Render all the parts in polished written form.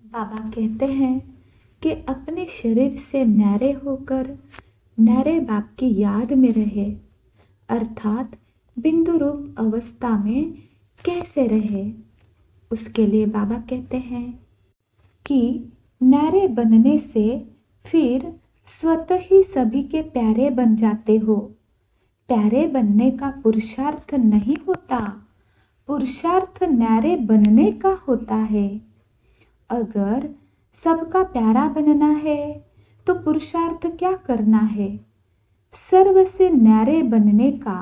बाबा कहते हैं कि अपने शरीर से न्यारे होकर न्यारे बाप की याद में रहे, अर्थात बिंदु रूप अवस्था में कैसे रहे। उसके लिए बाबा कहते हैं कि न्यारे बनने से फिर स्वतः ही सभी के प्यारे बन जाते हो। प्यारे बनने का पुरुषार्थ नहीं होता, पुरुषार्थ न्यारे बनने का होता है। अगर सबका प्यारा बनना है तो पुरुषार्थ क्या करना है? सर्व से न्यारे बनने का।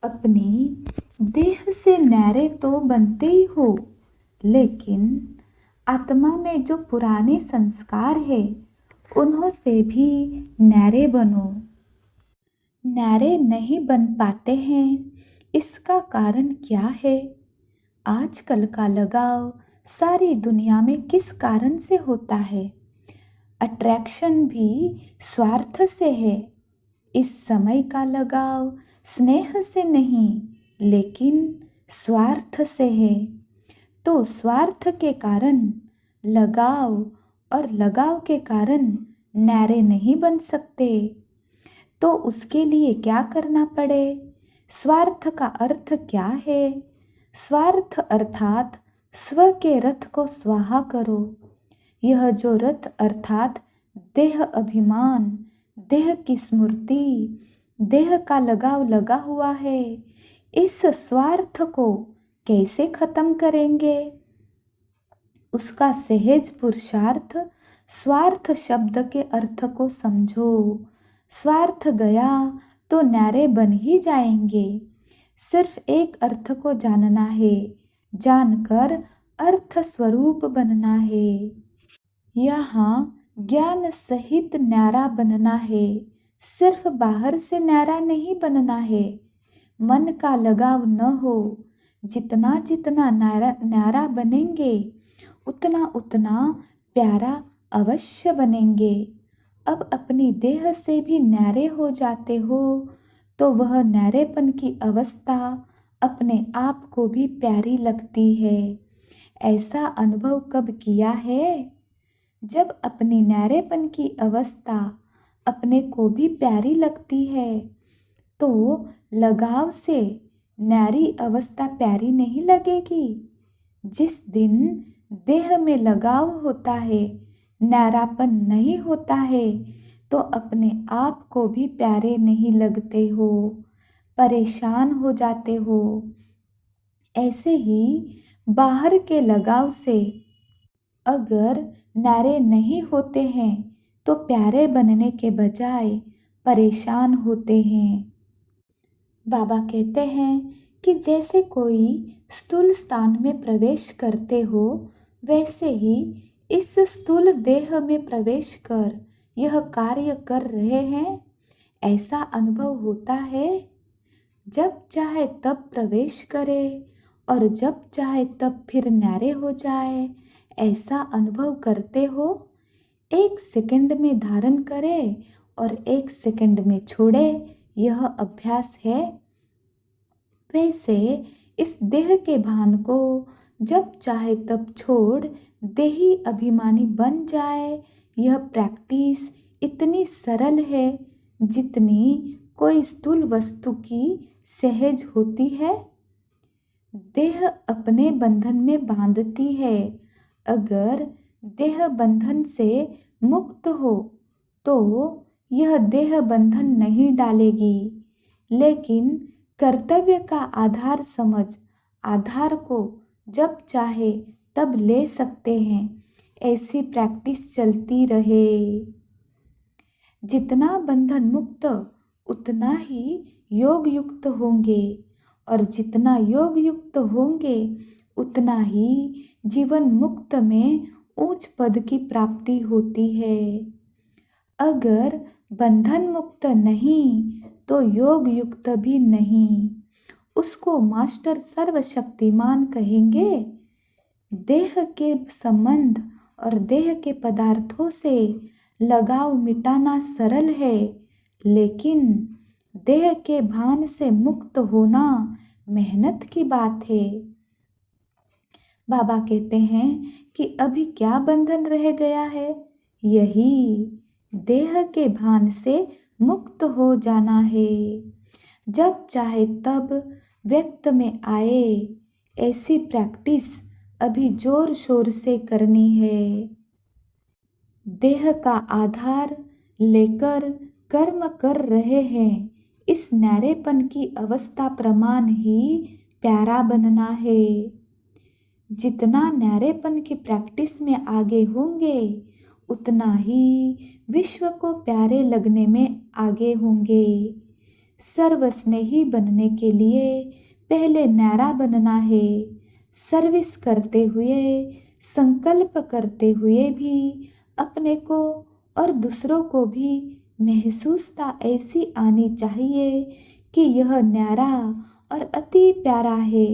अपनी देह से न्यारे तो बनते ही हो, लेकिन आत्मा में जो पुराने संस्कार है उन्हों से भी न्यारे बनो। न्यारे नहीं बन पाते हैं, इसका कारण क्या है? आजकल का लगाव सारी दुनिया में किस कारण से होता है? अट्रैक्शन भी स्वार्थ से है। इस समय का लगाव स्नेह से नहीं, लेकिन स्वार्थ से है। तो स्वार्थ के कारण लगाव और लगाव के कारण न्यारे नहीं बन सकते। तो उसके लिए क्या करना पड़े? स्वार्थ का अर्थ क्या है? स्वार्थ अर्थात स्व के रथ को स्वाहा करो। यह जो रथ अर्थात देह अभिमान, देह की स्मृति, देह का लगाव लगा हुआ है, इस स्वार्थ को कैसे खत्म करेंगे? उसका सहज पुरुषार्थ स्वार्थ शब्द के अर्थ को समझो। स्वार्थ गया तो न्यारे बन ही जाएंगे। सिर्फ एक अर्थ को जानना है, जानकर अर्थ स्वरूप बनना है। यहाँ ज्ञान सहित न्यारा बनना है, सिर्फ बाहर से न्यारा नहीं बनना है। मन का लगाव न हो। जितना जितना न्यारा बनेंगे उतना उतना प्यारा अवश्य बनेंगे। अब अपनी देह से भी न्यारे हो जाते हो तो वह न्यारेपन की अवस्था अपने आप को भी प्यारी लगती है। ऐसा अनुभव कब किया है? जब अपनी न्यारेपन की अवस्था अपने को भी प्यारी लगती है तो लगाव से न्यारी अवस्था प्यारी नहीं लगेगी। जिस दिन देह में लगाव होता है, न्यारापन नहीं होता है, तो अपने आप को भी प्यारे नहीं लगते हो, परेशान हो जाते हो। ऐसे ही बाहर के लगाव से अगर न्यारे नहीं होते हैं तो प्यारे बनने के बजाय परेशान होते हैं। बाबा कहते हैं कि जैसे कोई स्थूल स्थान में प्रवेश करते हो, वैसे ही इस स्थूल देह में प्रवेश कर यह कार्य कर रहे हैं, ऐसा अनुभव होता है। जब चाहे तब प्रवेश करे और जब चाहे तब फिर न्यारे हो जाए, ऐसा अनुभव करते हो। 1 सेकंड में धारण करे और 1 सेकंड में छोड़े, यह अभ्यास है। वैसे इस देह के भान को जब चाहे तब छोड़ देही अभिमानी बन जाए, यह प्रैक्टिस इतनी सरल है जितनी कोई स्थूल वस्तु की सहज होती है। देह अपने बंधन में बांधती है। अगर देह बंधन से मुक्त हो तो यह देह बंधन नहीं डालेगी, लेकिन कर्तव्य का आधार समझ आधार को जब चाहे तब ले सकते हैं। ऐसी प्रैक्टिस चलती रहे। जितना बंधन मुक्त उतना ही योग युक्त होंगे, और जितना योग युक्त होंगे उतना ही जीवन मुक्त में उच्च पद की प्राप्ति होती है। अगर बंधन मुक्त नहीं तो योग युक्त भी नहीं। उसको मास्टर सर्वशक्तिमान कहेंगे। देह के संबंध और देह के पदार्थों से लगाव मिटाना सरल है, लेकिन देह के भान से मुक्त होना मेहनत की बात है। बाबा कहते हैं कि अभी क्या बंधन रह गया है, यही देह के भान से मुक्त हो जाना है। जब चाहे तब व्यक्त में आए, ऐसी प्रैक्टिस अभी जोर शोर से करनी है। देह का आधार लेकर कर्म कर रहे हैं, इस न्यारेपन की अवस्था प्रमाण ही प्यारा बनना है। जितना न्यारेपन की प्रैक्टिस में आगे होंगे, उतना ही विश्व को प्यारे लगने में आगे होंगे। सर्वस्नेही बनने के लिए पहले न्यारा बनना है। सर्विस करते हुए, संकल्प करते हुए भी अपने को और दूसरों को भी महसूसता ऐसी आनी चाहिए कि यह न्यारा और अति प्यारा है।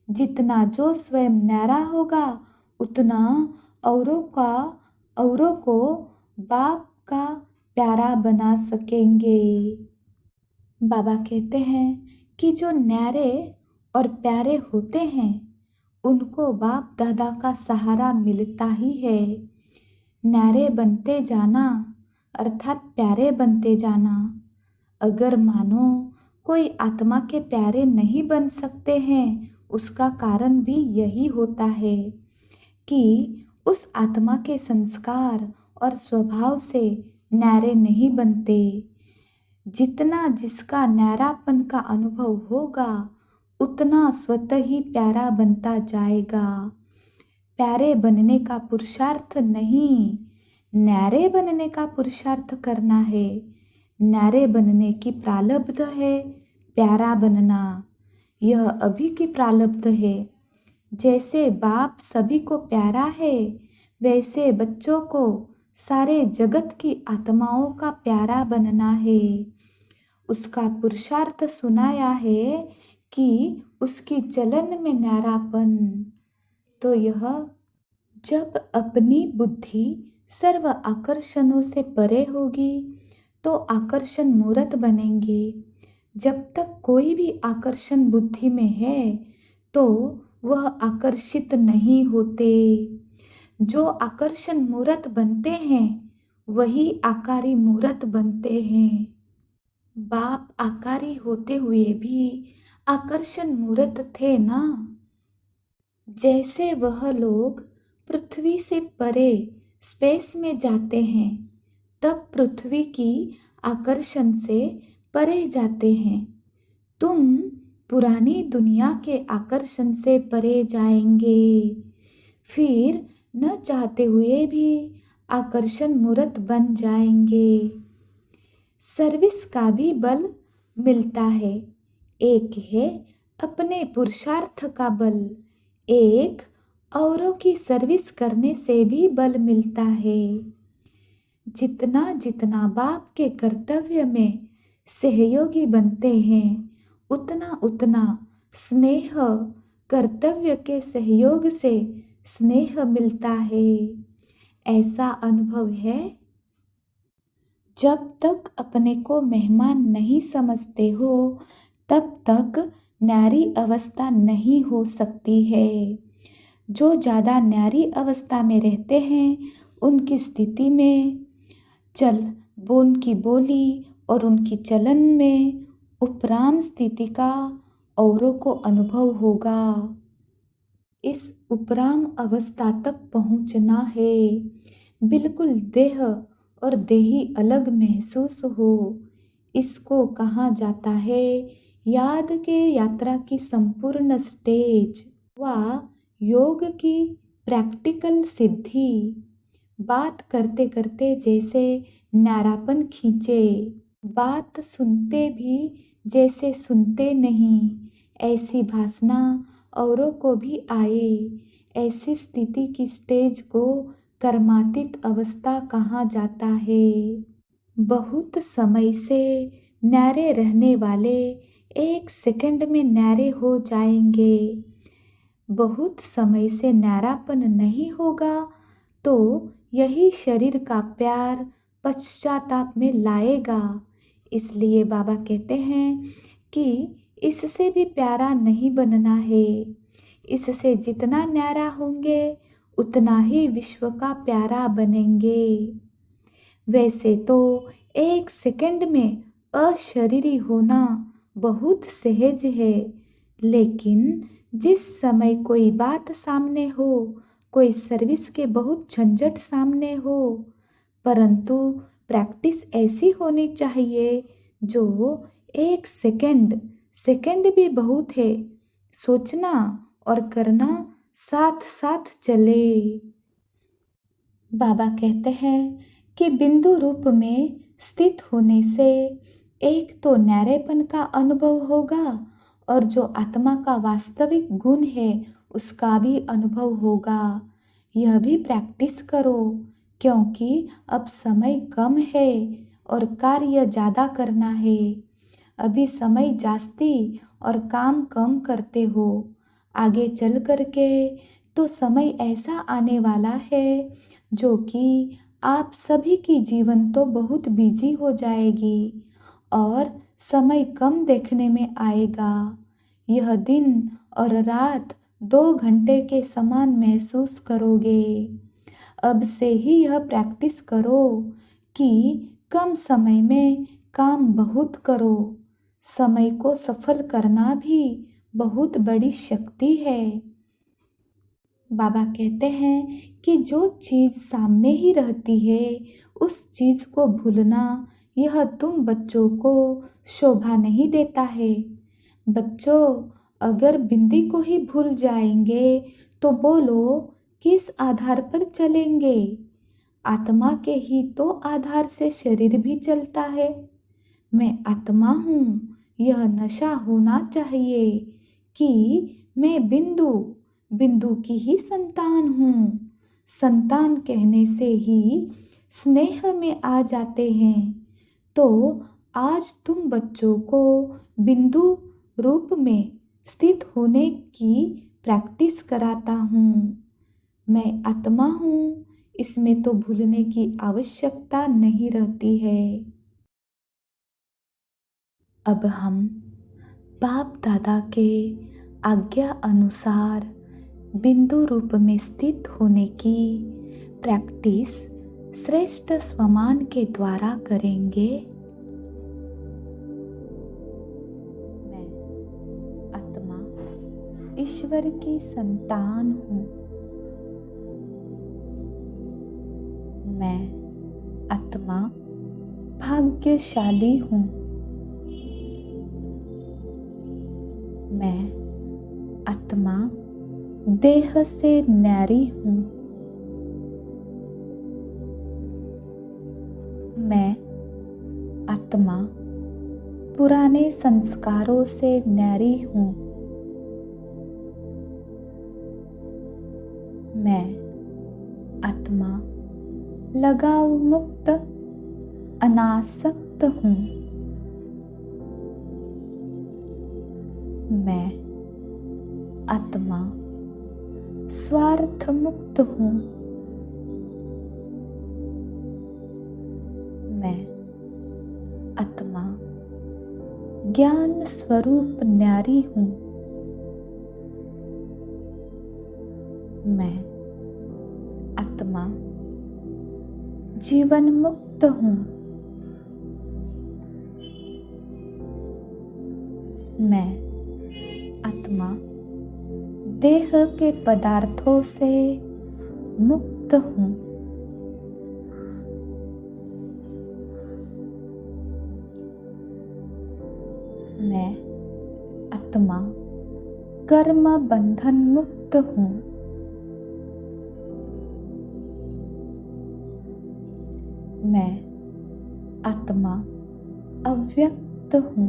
जितना जो स्वयं न्यारा होगा, उतना औरों को बाप का प्यारा बना सकेंगे। बाबा कहते हैं कि जो न्यारे और प्यारे होते हैं, उनको बाप दादा का सहारा मिलता ही है। न्यारे बनते जाना अर्थात प्यारे बनते जाना। अगर मानो कोई आत्मा के प्यारे नहीं बन सकते हैं, उसका कारण भी यही होता है कि उस आत्मा के संस्कार और स्वभाव से न्यारे नहीं बनते। जितना जिसका न्यारापन का अनुभव होगा, उतना स्वतः ही प्यारा बनता जाएगा। प्यारे बनने का पुरुषार्थ नहीं, न्यारे बनने का पुरुषार्थ करना है। न्यारे बनने की प्रारब्ध है प्यारा बनना, यह अभी की प्रारब्ध है। जैसे बाप सभी को प्यारा है, वैसे बच्चों को सारे जगत की आत्माओं का प्यारा बनना है। उसका पुरुषार्थ सुनाया है कि उसकी चलन में न्यारापन। तो यह जब अपनी बुद्धि सर्व आकर्षणों से परे होगी, तो आकर्षण मूर्त बनेंगे। जब तक कोई भी आकर्षण बुद्धि में है, तो वह आकर्षित नहीं होते। जो आकर्षण मूर्त बनते हैं, वही आकारी मूर्त बनते हैं। बाप आकारी होते हुए भी आकर्षण मूर्त थे ना। जैसे वह लोग पृथ्वी से परे स्पेस में जाते हैं, तब पृथ्वी की आकर्षण से परे जाते हैं। तुम पुरानी दुनिया के आकर्षण से परे जाएंगे, फिर न चाहते हुए भी आकर्षण मूर्त बन जाएंगे। सर्विस का भी बल मिलता है। एक है अपने पुरुषार्थ का बल, एक औरों की सर्विस करने से भी बल मिलता है। जितना जितना बाप के कर्तव्य में सहयोगी बनते हैं, उतना उतना स्नेह, कर्तव्य के सहयोग से स्नेह मिलता है। ऐसा अनुभव है। जब तक अपने को मेहमान नहीं समझते हो, तब तक न्यारी अवस्था नहीं हो सकती है। जो ज़्यादा न्यारी अवस्था में रहते हैं, उनकी स्थिति में उनकी बोली और उनकी चलन में उपराम स्थिति का औरों को अनुभव होगा। इस उपराम अवस्था तक पहुंचना है। बिल्कुल देह और देही अलग महसूस हो, इसको कहा जाता है याद के यात्रा की संपूर्ण स्टेज व योग की प्रैक्टिकल सिद्धि। बात करते करते जैसे न्यारापन खींचे, बात सुनते भी जैसे सुनते नहीं, ऐसी भासना औरों को भी आए। ऐसी स्थिति की स्टेज को कर्मातीत अवस्था कहा जाता है। बहुत समय से न्यारे रहने वाले एक सेकंड में न्यारे हो जाएंगे। बहुत समय से न्यारापन नहीं होगा, तो यही शरीर का प्यार पश्चाताप में लाएगा। इसलिए बाबा कहते हैं कि इससे भी प्यारा नहीं बनना है। इससे जितना न्यारा होंगे उतना ही विश्व का प्यारा बनेंगे। वैसे तो 1 सेकंड में अशरीरी होना बहुत सहज है, लेकिन जिस समय कोई बात सामने हो, कोई सर्विस के बहुत झंझट सामने हो, परंतु प्रैक्टिस ऐसी होनी चाहिए जो 1 सेकंड, सेकंड भी बहुत है, सोचना और करना साथ साथ चले। बाबा कहते हैं कि बिंदु रूप में स्थित होने से एक तो न्यारेपन का अनुभव होगा और जो आत्मा का वास्तविक गुण है उसका भी अनुभव होगा। यह भी प्रैक्टिस करो, क्योंकि अब समय कम है और कार्य ज़्यादा करना है। अभी समय जास्ती और काम कम करते हो, आगे चल करके तो समय ऐसा आने वाला है जो कि आप सभी की जीवन तो बहुत बिजी हो जाएगी और समय कम देखने में आएगा। यह दिन और रात 2 घंटे के समान महसूस करोगे। अब से ही यह प्रैक्टिस करो कि कम समय में काम बहुत करो। समय को सफल करना भी बहुत बड़ी शक्ति है। बाबा कहते हैं कि जो चीज़ सामने ही रहती है उस चीज़ को भूलना यह तुम बच्चों को शोभा नहीं देता है। बच्चों अगर बिंदी को ही भूल जाएंगे तो बोलो किस आधार पर चलेंगे? आत्मा के ही तो आधार से शरीर भी चलता है। मैं आत्मा हूँ, यह नशा होना चाहिए कि मैं बिंदु की ही संतान हूँ। संतान कहने से ही स्नेह में आ जाते हैं। तो आज तुम बच्चों को बिंदु रूप में स्थित होने की प्रैक्टिस कराता हूँ। मैं आत्मा हूँ, इसमें तो भूलने की आवश्यकता नहीं रहती है। अब हम बाप दादा के आज्ञा अनुसार बिंदु रूप में स्थित होने की प्रैक्टिस श्रेष्ठ स्वमान के द्वारा करेंगे। मैं आत्मा ईश्वर की संतान हूँ। मैं आत्मा भाग्यशाली हूँ। मैं आत्मा देह से न्यारी हूँ। मैं आत्मा पुराने संस्कारों से न्यारी हूँ। मैं आत्मा लगाव मुक्त अनासक्त हूँ। मैं आत्मा स्वार्थ मुक्त हूँ। मैं आत्मा ज्ञान स्वरूप न्यारी हूँ। मैं आत्मा जीवन मुक्त हूँ। मैं आत्मा देह के पदार्थों से मुक्त हूँ। मैं आत्मा कर्म बंधन मुक्त हूँ। मैं आत्मा अव्यक्त हूँ।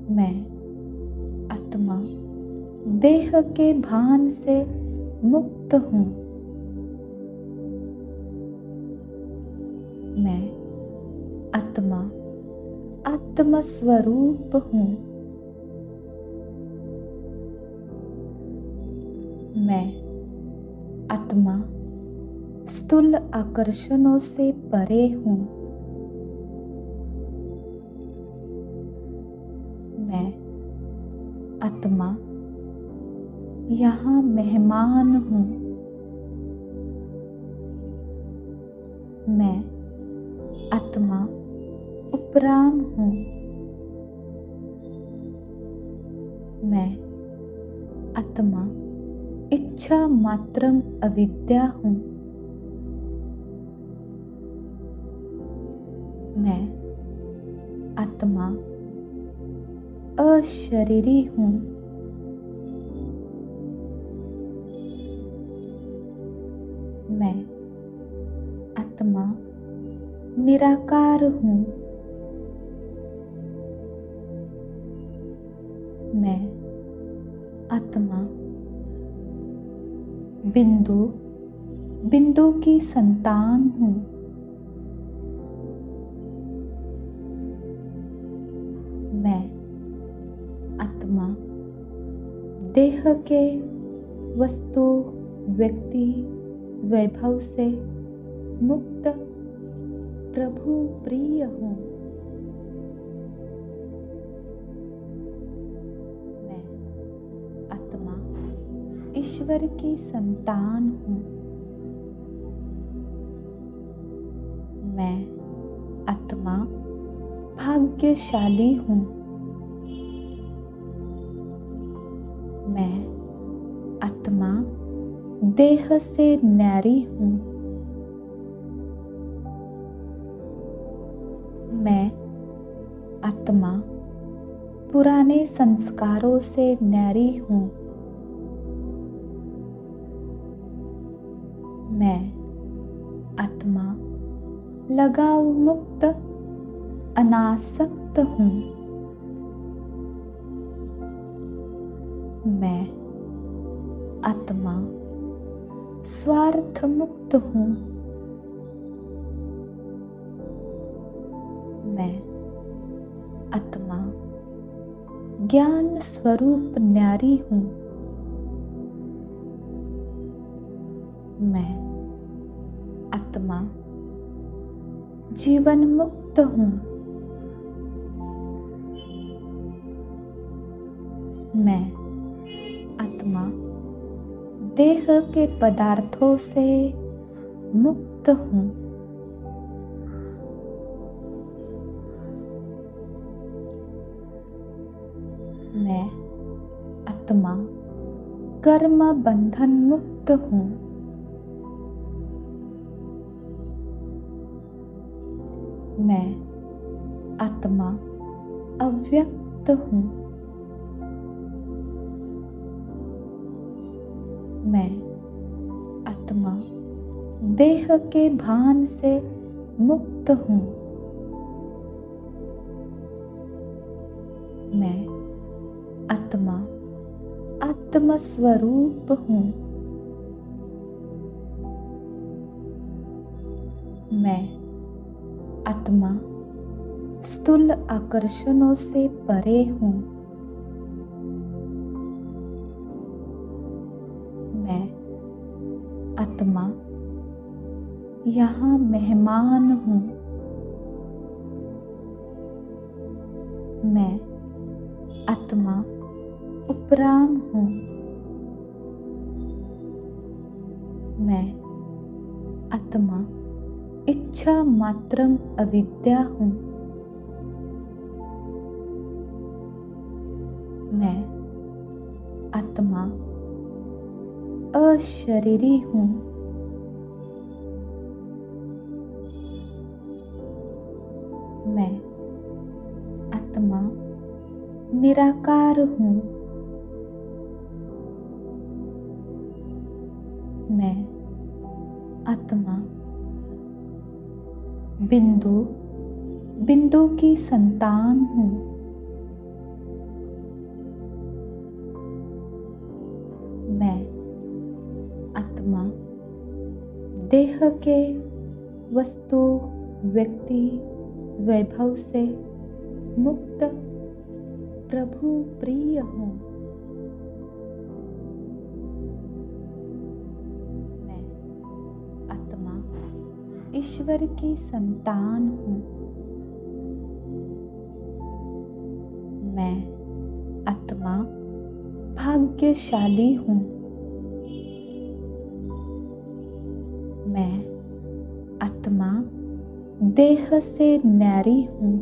मैं आत्मा देह के भान से मुक्त हूँ। मैं आत्मा आत्मस्वरूप हूँ। मैं आत्मा स्थूल आकर्षणों से परे हूँ। मैं यहाँ मेहमान हूँ। मैं आत्मा उपराम हूँ। मैं आत्मा इच्छा मात्रम अविद्या हूँ। मैं आत्मा अशरीरी हूँ। मैं आत्मा निराकार हूँ। मैं आत्मा बिंदु बिंदु की संतान हूँ। मैं आत्मा देह के वस्तु व्यक्ति वैभव से मुक्त प्रभु प्रिय हूँ। मैं आत्मा ईश्वर की संतान हूँ। मैं आत्मा भाग्यशाली हूँ। मैं आत्मा देह से न्यारी हूँ। मैं आत्मा पुराने संस्कारों से न्यारी हूँ। मैं आत्मा लगाव मुक्त अनासक्त हूँ। मैं आत्मा स्वार्थ मुक्त हूँ। मैं आत्मा ज्ञान स्वरूप न्यारी हूँ। मैं आत्मा जीवन मुक्त हूँ। मैं आत्मा देह के पदार्थों से मुक्त हूँ। मैं आत्मा कर्म बंधन मुक्त हूँ। मैं आत्मा अव्यक्त हूँ। मैं आत्मा देह के भान से मुक्त हूँ। मैं आत्मा आत्मस्वरूप हूँ। मैं आत्मा स्थूल आकर्षणों से परे हूँ। मैं आत्मा यहाँ मेहमान हूँ। मैं आत्मा उपराम हूँ। मैं आत्मा इच्छा मात्रम अविद्या हूँ। मैं आत्मा अशरीरी हूँ। मैं आत्मा निराकार हूँ। मैं आत्मा बिंदु बिंदु की संतान हूँ। मैं आत्मा देह के वस्तु व्यक्ति वैभव से मुक्त प्रभु प्रिय हूँ। मैं आत्मा ईश्वर की संतान हूँ। मैं आत्मा भाग्यशाली हूँ। मैं आत्मा देह से न्यारी हूँ।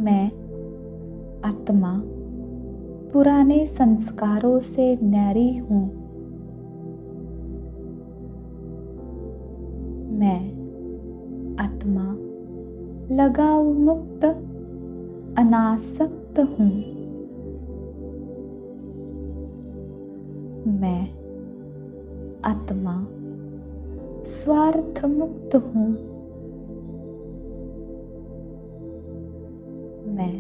मैं आत्मा पुराने संस्कारों से न्यारी हूँ। मैं आत्मा लगाव मुक्त अनासक्त हूँ। मैं आत्मा स्वार्थ मुक्त हूँ। मैं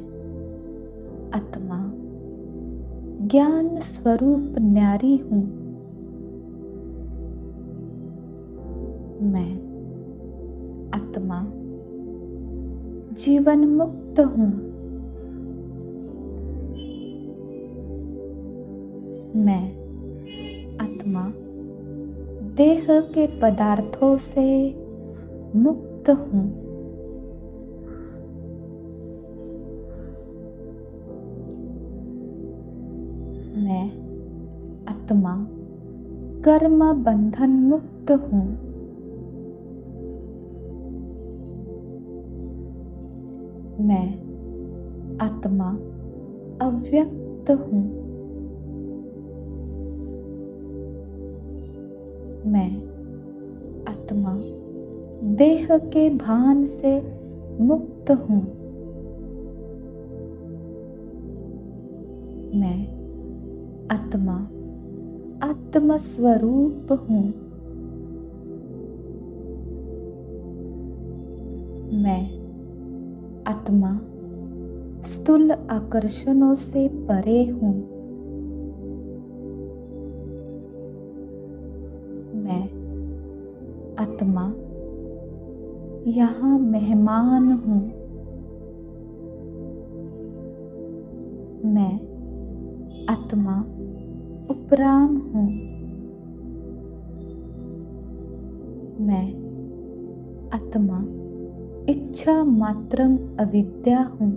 आत्मा ज्ञान स्वरूप न्यारी हूँ। मैं आत्मा जीवन मुक्त हूँ। मैं आत्मा देह के पदार्थों से मुक्त हूँ। मैं आत्मा कर्म बंधन मुक्त हूँ। मैं आत्मा अव्यक्त हूँ। मैं आत्मा देह के भान से मुक्त हूँ। मैं आत्मा आत्मस्वरूप हूँ। मैं आत्मा स्थूल आकर्षणों से परे हूँ। मैं आत्मा यहाँ मेहमान हूँ। मैं आत्मा उपराम हूँ। मैं आत्मा इच्छा मात्रम अविद्या हूँ।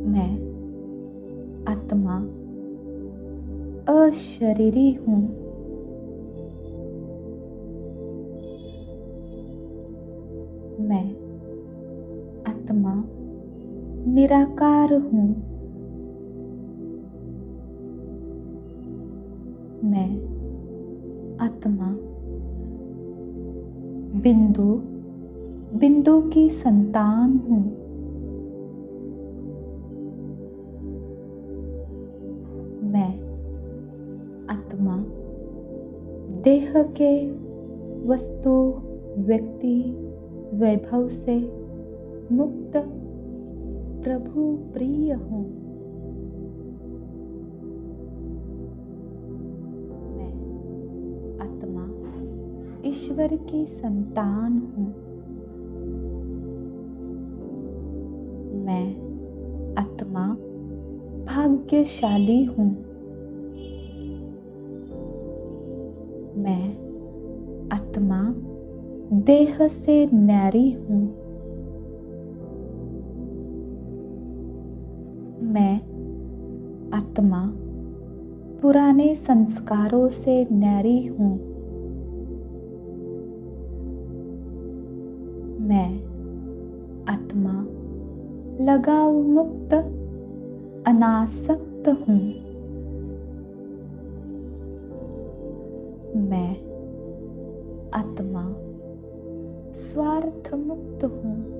मैं आत्मा अशरीरी हूँ। मैं आत्मा निराकार हूँ। मैं आत्मा बिंदु बिंदु की संतान हूँ। मैं आत्मा देह के वस्तु व्यक्ति वैभव से मुक्त प्रभु प्रिय हूँ। मैं आत्मा ईश्वर की संतान हूँ। मैं आत्मा भाग्यशाली हूँ। मैं आत्मा देह से न्यारी हूँ। मैं आत्मा पुराने संस्कारों से न्यारी हूँ। मैं आत्मा लगाव मुक्त अनासक्त हूँ। मैं आत्मा स्वार्थ मुक्त हूँ।